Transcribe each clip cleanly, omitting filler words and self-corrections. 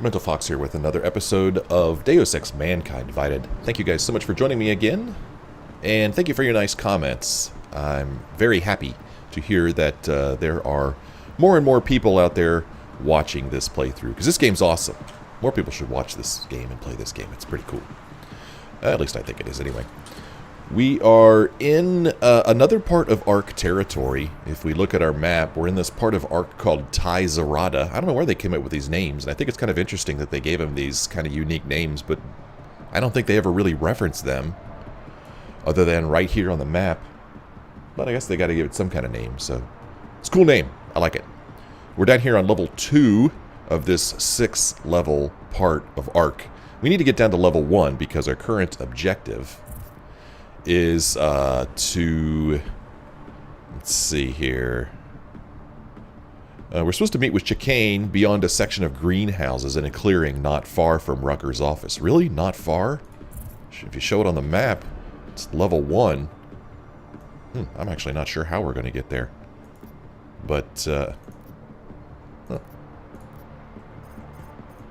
Mental Fox here with another episode of Deus Ex Mankind Divided. Thank you guys so much for joining me again, and thank you for your nice comments. I'm very happy to hear that there are more and more people out there watching this playthrough, because this game's awesome. More people should watch this game and play this game. It's pretty cool. At least I think it is anyway. We are in another part of Ark territory. If we look at our map, we're in this part of Ark called Ty Zahrada. I don't know where they came up with these names, and I think it's kind of interesting that they gave them these kind of unique names, but I don't think they ever really referenced them, other than right here on the map. But I guess they got to give it some kind of name, so it's a cool name. I like it. We're down here on level 2 of this 6th level part of Ark. We need to get down to level 1 because our current objective is to, let's see here. We're supposed to meet with Chikane beyond a section of greenhouses in a clearing not far from Rucker's office. Really? Not far? If you show it on the map, it's level 1. I'm actually not sure how we're going to get there. But,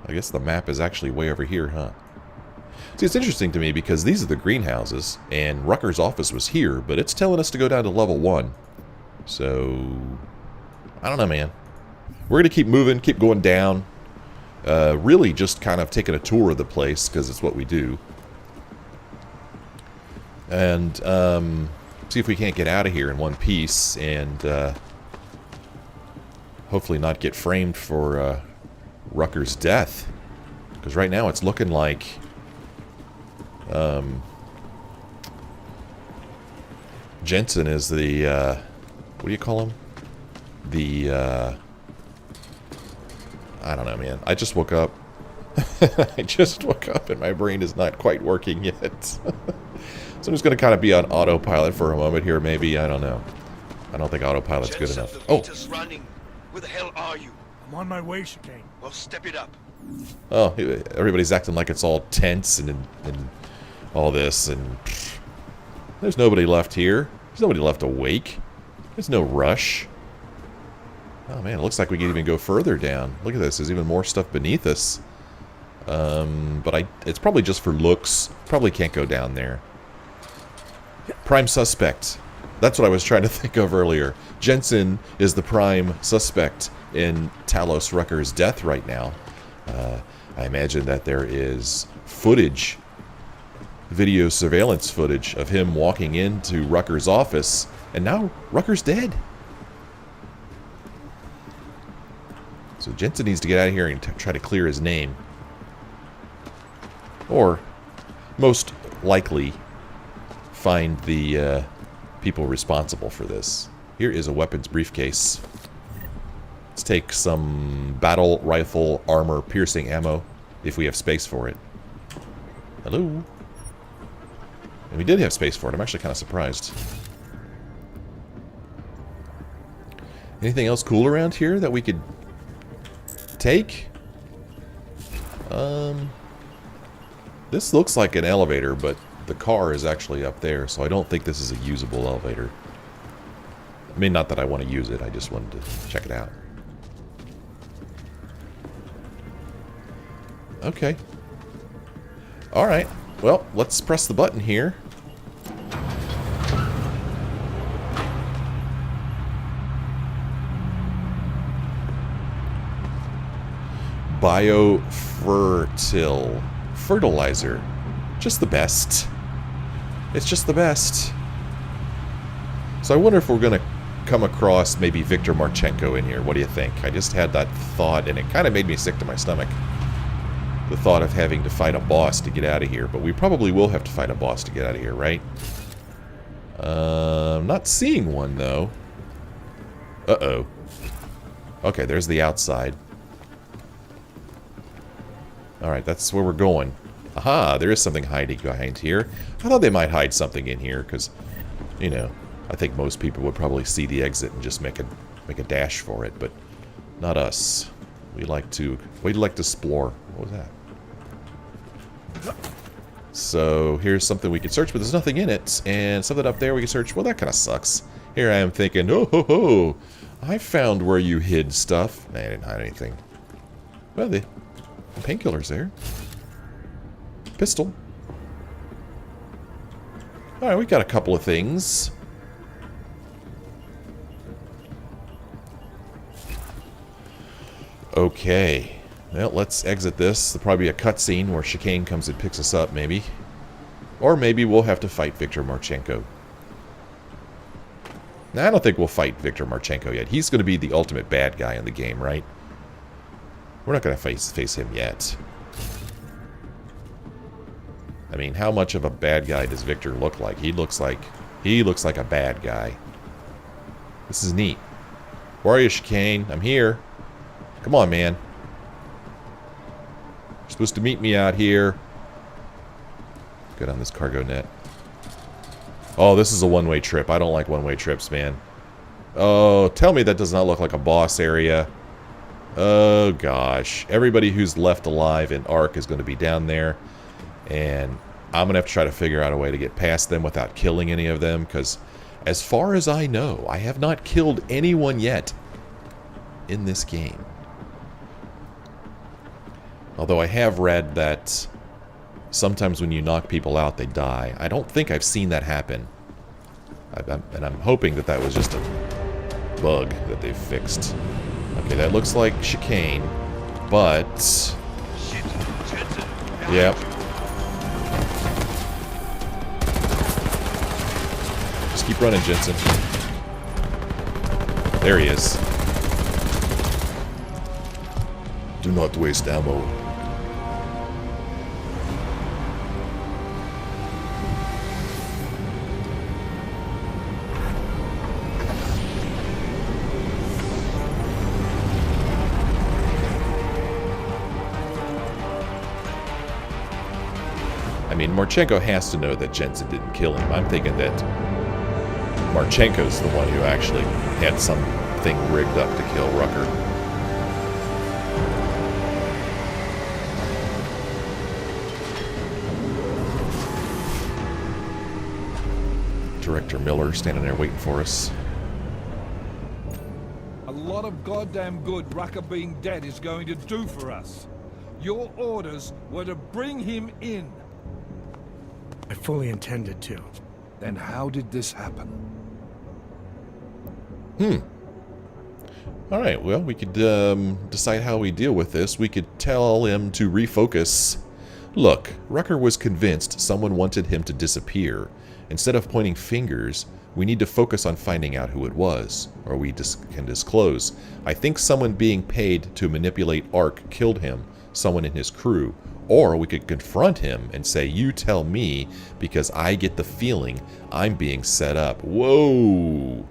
I guess the map is actually way over here, huh? See, it's interesting to me because these are the greenhouses, and Rucker's office was here, but it's telling us to go down to level 1. So, I don't know, man. We're going to keep moving, keep going down. Really just kind of taking a tour of the place, because it's what we do. And, see if we can't get out of here in one piece, and hopefully not get framed for Rucker's death. Because right now it's looking like Jensen is the, what do you call him? The, I don't know, man. I just woke up. I just woke up and my brain is not quite working yet. So I'm just going to kind of be on autopilot for a moment here, maybe. I don't know. I don't think autopilot's good enough. Oh! Running. Where the hell are you? I'm on my way, Chikane. Well, step it up. Oh, everybody's acting like it's all tense and all this, and there's nobody left here. There's nobody left awake. There's no rush. Oh man, it looks like we can even go further down. Look at this, there's even more stuff beneath us. But it's probably just for looks. Probably can't go down there. Prime suspect. That's what I was trying to think of earlier. Jensen is the prime suspect in Talos Rucker's death right now. I imagine that there is footage, video surveillance footage of him walking into Rucker's office, and now Rucker's dead. So Jensen needs to get out of here and try to clear his name. Or, most likely, find the people responsible for this. Here is a weapons briefcase. Let's take some battle rifle armor piercing ammo, if we have space for it. Hello? And we did have space for it. I'm actually kind of surprised. Anything else cool around here that we could take? This looks like an elevator, but the car is actually up there, so I don't think this is a usable elevator. I mean, not that I want to use it, I just wanted to check it out. Okay. Alright. Well, let's press the button here. Biofertil. Fertilizer. Just the best. It's just the best. So I wonder if we're going to come across maybe Viktor Marchenko in here. What do you think? I just had that thought, and it kind of made me sick to my stomach. The thought of having to fight a boss to get out of here. But we probably will have to fight a boss to get out of here, right? I'm not seeing one, though. Uh-oh. Okay, there's the outside. Alright, that's where we're going. Aha, there is something hiding behind here. I thought they might hide something in here, because, you know, I think most people would probably see the exit and just make a dash for it, but not us. We like to explore. What was that? So here's something we can search, but there's nothing in it, and something up there we can search. Well, that kind of sucks. Here I am thinking, oh ho ho, I found where you hid stuff. Man, I didn't hide anything. Well, painkillers there. Pistol. Alright, we got a couple of things. Okay. Well, let's exit this. There'll probably be a cutscene where Chikane comes and picks us up, maybe. Or maybe we'll have to fight Viktor Marchenko. Now, I don't think we'll fight Viktor Marchenko yet. He's going to be the ultimate bad guy in the game, right? We're not going to face him yet. I mean, how much of a bad guy does Viktor look like? He looks like a bad guy. This is neat. Where are you, Chikane? I'm here. Come on, man. You're supposed to meet me out here. Get on this cargo net. Oh, this is a one-way trip. I don't like one-way trips, man. Oh, tell me that does not look like a boss area. Oh, gosh. Everybody who's left alive in Ark is going to be down there. And I'm going to have to try to figure out a way to get past them without killing any of them. Because as far as I know, I have not killed anyone yet in this game. Although I have read that sometimes when you knock people out, they die. I don't think I've seen that happen. And I'm hoping that that was just a bug that they fixed. Okay, that looks like Chikane, but... Shit, Jensen. Yep. Just keep running, Jensen. There he is. Do not waste ammo. I mean, Marchenko has to know that Jensen didn't kill him. I'm thinking that Marchenko's the one who actually had something rigged up to kill Rucker. Director Miller standing there waiting for us. A lot of goddamn good Rucker being dead is going to do for us. Your orders were to bring him in. I fully intended to. Then how did this happen? Alright, well, we could decide how we deal with this. We could tell him to refocus. Look, Rucker was convinced someone wanted him to disappear. Instead of pointing fingers, we need to focus on finding out who it was, or we can disclose. I think someone being paid to manipulate Ark killed him, someone in his crew. Or we could confront him and say, you tell me, because I get the feeling I'm being set up. Whoa.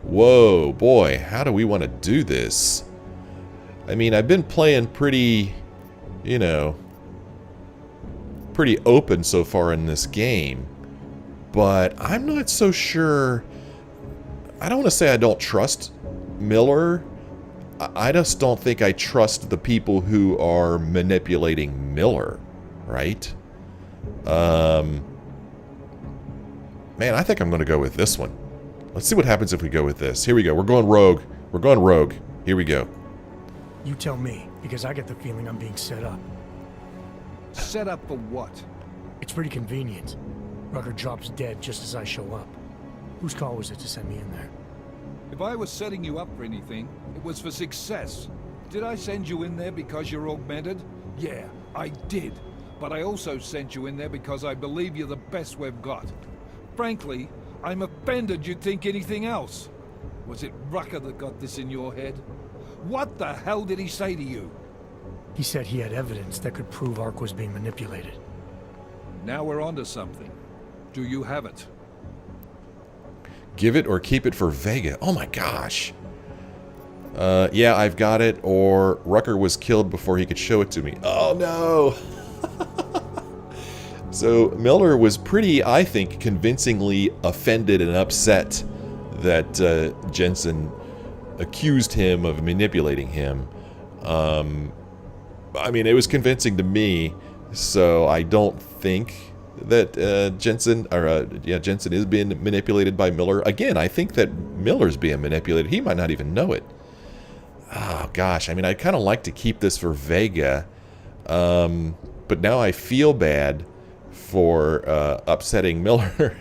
Whoa, boy, how do we want to do this? I mean, I've been playing pretty, you know, pretty open so far in this game. But I'm not so sure. I don't want to say I don't trust Miller. I just don't think I trust the people who are manipulating Miller, right? Man, I think I'm going to go with this one. Let's see what happens if we go with this. Here we go. We're going rogue. We're going rogue. Here we go. You tell me, because I get the feeling I'm being set up. Set up for what? It's pretty convenient. Rucker drops dead just as I show up. Whose call was it to send me in there? If I was setting you up for anything, it was for success. Did I send you in there because you're augmented? Yeah, I did. But I also sent you in there because I believe you're the best we've got. Frankly, I'm offended you'd think anything else. Was it Rucker that got this in your head? What the hell did he say to you? He said he had evidence that could prove Ark was being manipulated. Now we're onto something. Do you have it? Give it or keep it for Vega. Oh my gosh. Yeah, I've got it. Or Rucker was killed before he could show it to me. Oh no. So Miller was pretty, I think, convincingly offended and upset that Jensen accused him of manipulating him. I mean, it was convincing to me, so I don't think that Jensen is being manipulated by Miller. Again, I think that Miller's being manipulated. He might not even know it. Oh gosh, I mean, I'd kind of like to keep this for Vega. But now I feel bad for upsetting Miller.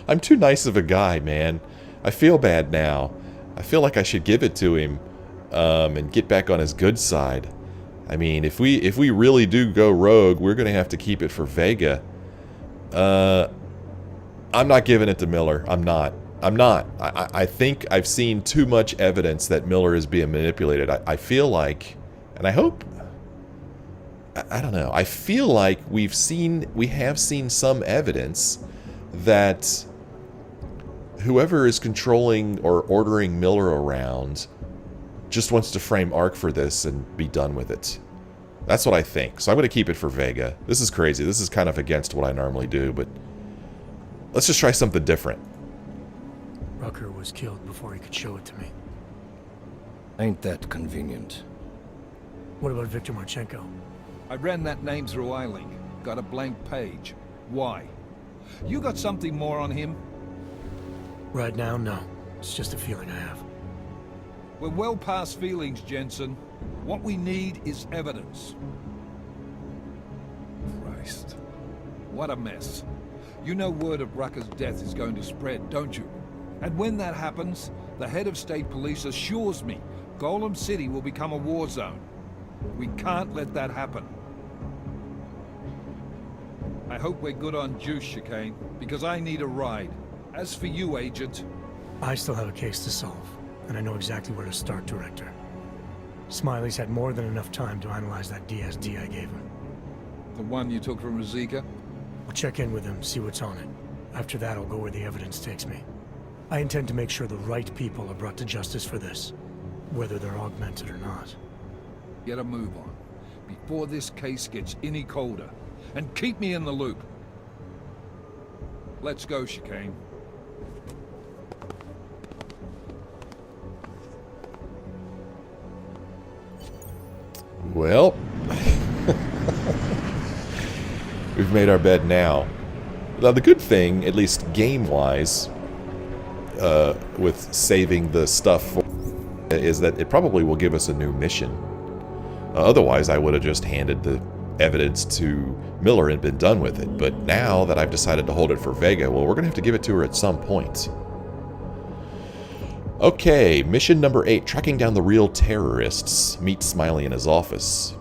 I'm too nice of a guy, man. I feel bad now. I feel like I should give it to him and get back on his good side. I mean, if we really do go rogue, we're going to have to keep it for Vega. I'm not giving it to Miller. I'm not. I think I've seen too much evidence that Miller is being manipulated. I feel like, and I hope, I don't know. I feel like we have seen some evidence that whoever is controlling or ordering Miller around just wants to frame Ark for this and be done with it. That's what I think. So I'm going to keep it for Vega. This is crazy. This is kind of against what I normally do, but let's just try something different. Rucker was killed before he could show it to me. Ain't that convenient? What about Victor Marchenko? I ran that name through iLink. Got a blank page. Why? You got something more on him? Right now, no. It's just a feeling I have. We're well past feelings, Jensen. What we need is evidence. Christ. What a mess. You know word of Rucker's death is going to spread, don't you? And when that happens, the head of state police assures me Golem City will become a war zone. We can't let that happen. I hope we're good on juice, Chikane, because I need a ride. As for you, Agent... I still have a case to solve, and I know exactly where to start, Director. Smiley's had more than enough time to analyze that DSD I gave him. The one you took from Rosika? I'll check in with him, see what's on it. After that, I'll go where the evidence takes me. I intend to make sure the right people are brought to justice for this, whether they're augmented or not. Get a move on, before this case gets any colder. And keep me in the loop. Let's go, Chikane. Well, we've made our bed now. Now, the good thing, at least game-wise, with saving the stuff, is that it probably will give us a new mission. Otherwise, I would have just handed the evidence to Miller and been done with it. But now that I've decided to hold it for Vega, well, we're going to have to give it to her at some point. Okay, mission number 8, tracking down the real terrorists. Meet Smiley in his office.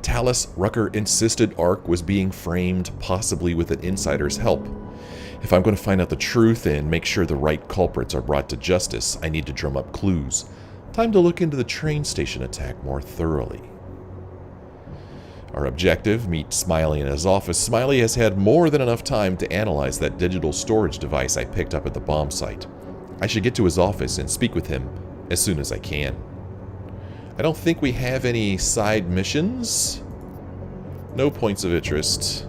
Talus Rucker insisted Ark was being framed, possibly with an insider's help. If I'm going to find out the truth and make sure the right culprits are brought to justice, I need to drum up clues. Time to look into the train station attack more thoroughly. Our objective, meet Smiley in his office. Smiley has had more than enough time to analyze that digital storage device I picked up at the bomb site. I should get to his office and speak with him as soon as I can. I don't think we have any side missions. No points of interest.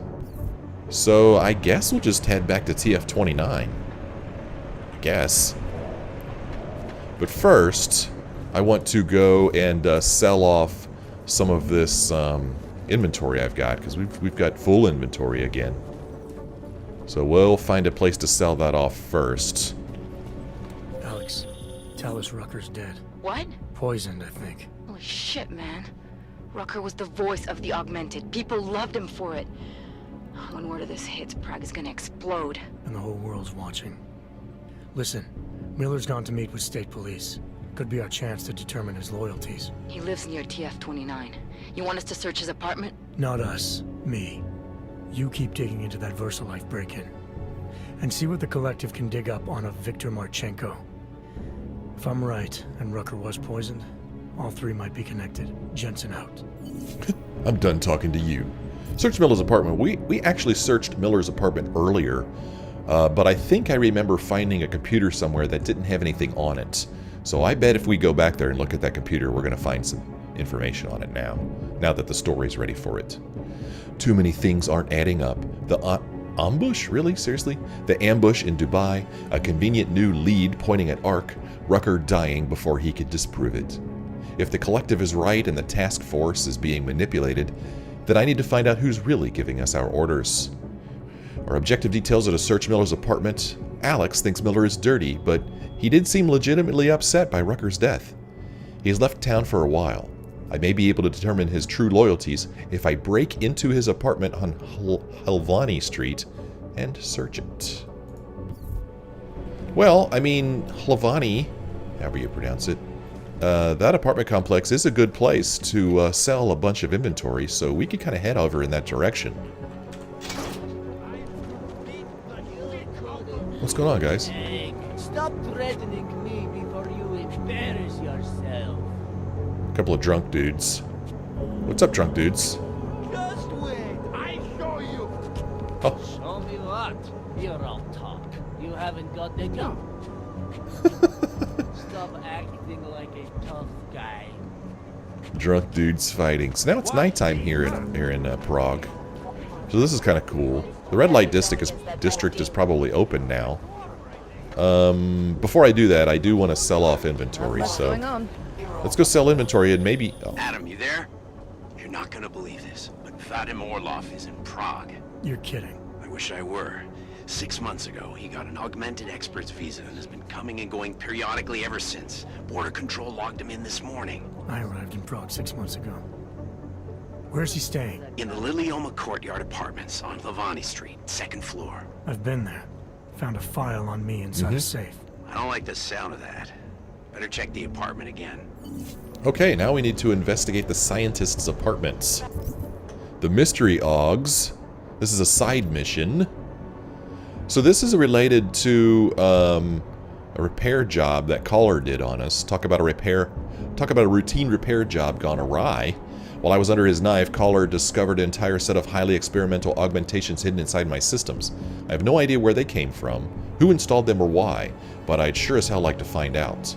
So I guess we'll just head back to TF-29. I guess. But first, I want to go and sell off some of this inventory I've got, because we've got full inventory again. So we'll find a place to sell that off first. Alex, Talus Rucker's dead. What? Poisoned, I think. Holy shit, man. Rucker was the voice of the augmented. People loved him for it. When word of this hits, Prague is gonna explode. And the whole world's watching. Listen, Miller's gone to meet with state police. Could be our chance to determine his loyalties. He lives near TF-29. You want us to search his apartment? Not us. Me. You keep digging into that VersaLife break-in. And see what the Collective can dig up on a Victor Marchenko. If I'm right, and Rucker was poisoned, all three might be connected. Jensen out. I'm done talking to you. Search Miller's apartment. We actually searched Miller's apartment earlier, but I think I remember finding a computer somewhere that didn't have anything on it. So I bet if we go back there and look at that computer, we're going to find some information on it now that the story's ready for it. Too many things aren't adding up. The ambush? Really? Seriously? The ambush in Dubai, a convenient new lead pointing at Ark, Rucker dying before he could disprove it. If the Collective is right and the task force is being manipulated, then I need to find out who's really giving us our orders. Our objective details are to search Miller's apartment. Alex thinks Miller is dirty, but he did seem legitimately upset by Rucker's death. He has left town for a while. I may be able to determine his true loyalties if I break into his apartment on Helvani Street and search it. Well, I mean, Helvani, however you pronounce it, that apartment complex is a good place to sell a bunch of inventory, so we could kind of head over in that direction. What's going on, guys? Hey, stop threatening me before you embarrass yourself. A couple of drunk dudes. What's up, drunk dudes? Just wait, I show you. Oh. Show me what? Here I'll talk. You haven't got the job. Stop acting like a tough guy. Drunk dudes fighting. So now it's nighttime here in Prague. So this is kind of cool. The red light district is probably open now. Before I do that, I do want to sell off inventory. So let's go sell inventory and maybe. Oh. Adam, you there? You're not gonna believe this, but Vadim Orlov is in Prague. You're kidding. I wish I were. 6 months ago, he got an augmented expert's visa and has been coming and going periodically ever since. Border Control logged him in this morning. I arrived in Prague 6 months ago. Where's he staying? In the Lilioma Courtyard Apartments on Lavani Street, 2nd floor. I've been there. Found a file on me inside a safe. I don't like the sound of that. Better check the apartment again. Okay, now we need to investigate the scientist's apartments. The mystery Augs. This is a side mission. So this is related to a repair job that Caller did on us. Talk about a routine repair job gone awry. While I was under his knife, Caller discovered an entire set of highly experimental augmentations hidden inside my systems. I have no idea where they came from, who installed them or why, but I'd sure as hell like to find out.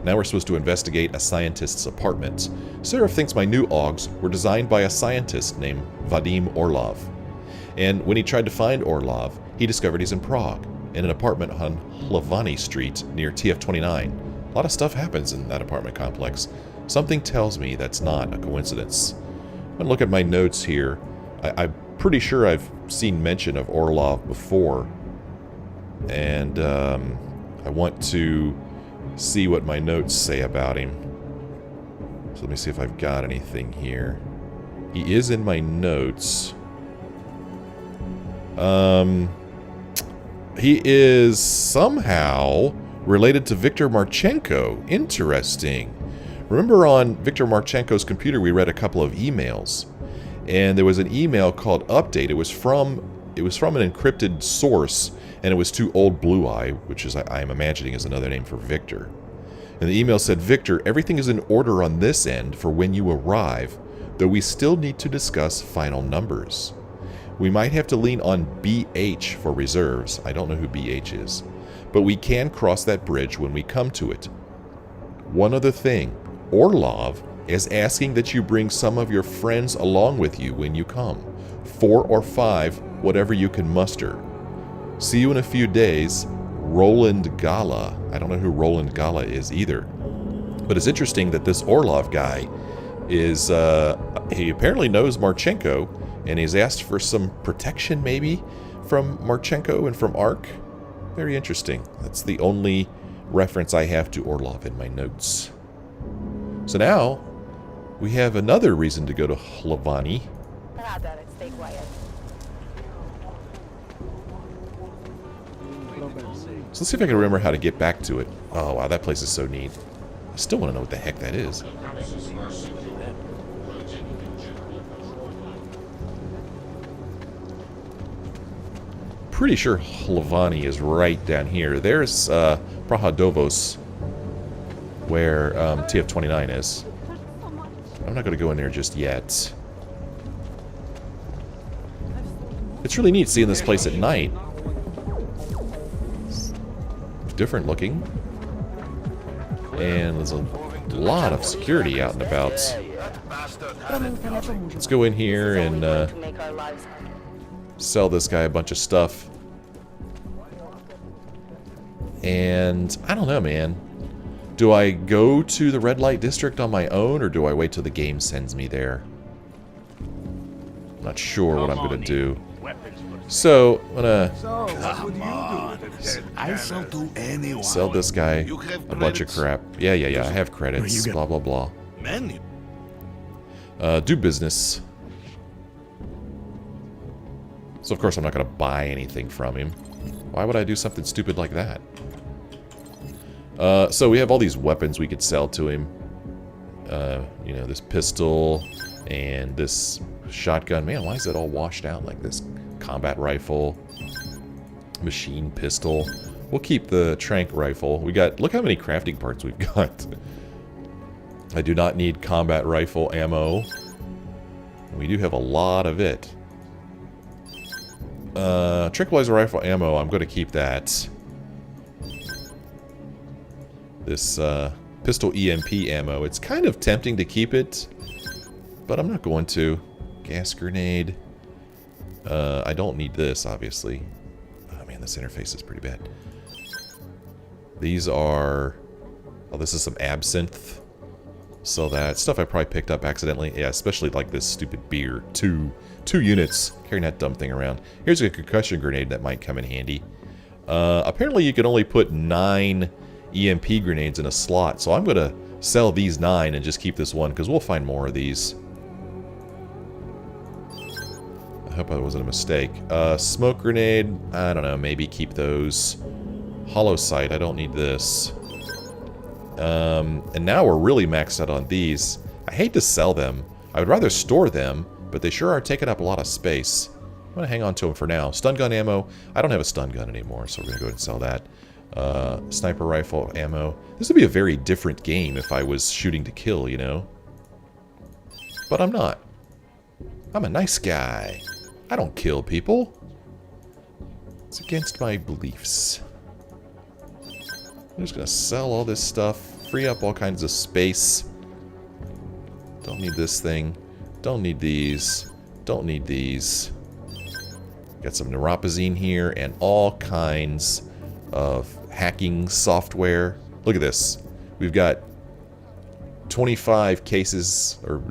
Now we're supposed to investigate a scientist's apartment. Seraph thinks my new Augs were designed by a scientist named Vadim Orlov. And when he tried to find Orlov, he discovered he's in Prague, in an apartment on Lavani Street near TF-29. A lot of stuff happens in that apartment complex. Something tells me that's not a coincidence. I'm gonna look at my notes here. I'm pretty sure I've seen mention of Orlov before. And I want to see what my notes say about him. So let me see if I've got anything here. He is in my notes. He is somehow related to Viktor Marchenko. Interesting. Remember on Viktor Marchenko's computer we read a couple of emails. And there was an email called Update. It was from an encrypted source, and it was to Old Blue Eye, which is I'm imagining is another name for Victor. And the email said, Victor, everything is in order on this end for when you arrive, though we still need to discuss final numbers. We might have to lean on BH for reserves. I don't know who BH is. But we can cross that bridge when we come to it. One other thing. Orlov is asking that you bring some of your friends along with you when you come. 4 or 5, whatever you can muster. See you in a few days. Roland Gala. I don't know who Roland Gala is either. But it's interesting that this Orlov guy is, he apparently knows Marchenko, and he's asked for some protection maybe from Marchenko and from ARC. Very interesting. That's the only reference I have to Orlov in my notes. So now, we have another reason to go to Lavani. Stay quiet. So let's see if I can remember how to get back to it. Oh wow, that place is so neat. I still want to know what the heck that is. Pretty sure Lavani is right down here. There's Prahadovos, where TF-29 is. I'm not going to go in there just yet. It's really neat seeing this place at night. It's different looking. And there's a lot of security out and about. Let's go in here and sell this guy a bunch of stuff. And I don't know, man. Do I go to the red light district on my own, or do I wait till the game sends me there? Not sure what I'm gonna do. So I'm gonna sell this guy a bunch of crap. Yeah. I have credits. Blah blah blah. do business. So of course I'm not going to buy anything from him. Why would I do something stupid like that? So we have all these weapons we could sell to him. You know, this pistol and this shotgun. Man, why is it all washed out like this? Combat rifle, machine pistol. We'll keep the tranq rifle. We got, look how many crafting parts we've got. I do not need combat rifle ammo. We do have a lot of it. Tranquilizer rifle ammo, I'm going to keep that. This pistol EMP ammo, it's kind of tempting to keep it, but I'm not going to. Gas grenade. I don't need this, obviously. Oh man, this interface is pretty bad. These are... Oh, this is some absinthe. So that stuff I probably picked up accidentally. Yeah, especially like this stupid beer. Two units carrying that dumb thing around. Here's a concussion grenade that might come in handy. Apparently you can only put 9 EMP grenades in a slot, so I'm going to sell these 9 and just keep this one, because we'll find more of these. I hope that wasn't a mistake. Smoke grenade, I don't know, maybe keep those. Hollow sight, I don't need this. And now we're really maxed out on these. I hate to sell them. I would rather store them, but they sure are taking up a lot of space. I'm going to hang on to them for now. Stun gun ammo. I don't have a stun gun anymore, so we're going to go ahead and sell that. Sniper rifle ammo. This would be a very different game if I was shooting to kill, you know? But I'm not. I'm a nice guy. I don't kill people. It's against my beliefs. I'm just going to sell all this stuff. Free up all kinds of space. Don't need this thing. Don't need these. Don't need these. Got some neuropazine here and all kinds of hacking software. Look at this. We've got 25 cases or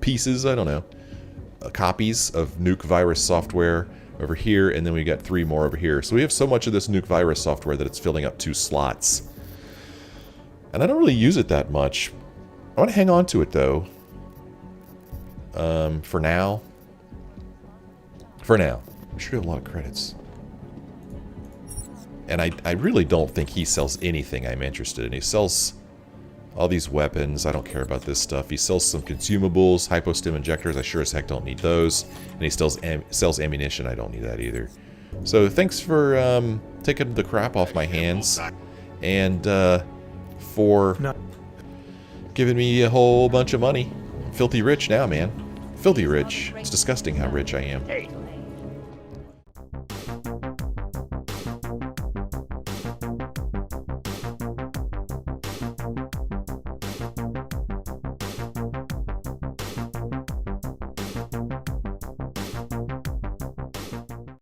pieces, I don't know, copies of nuke virus software over here, and then we got 3 more over here. So we have so much of this nuke virus software that it's filling up 2 slots. And I don't really use it that much. I want to hang on to it though. For now. For now. We should have a lot of credits. And I really don't think he sells anything I'm interested in. He sells all these weapons. I don't care about this stuff. He sells some consumables, hypostim injectors. I sure as heck don't need those. And he sells ammunition. I don't need that either. So thanks for taking the crap off my hands. And for giving me a whole bunch of money. I'm filthy rich now, man. Filthy rich. It's disgusting how rich I am.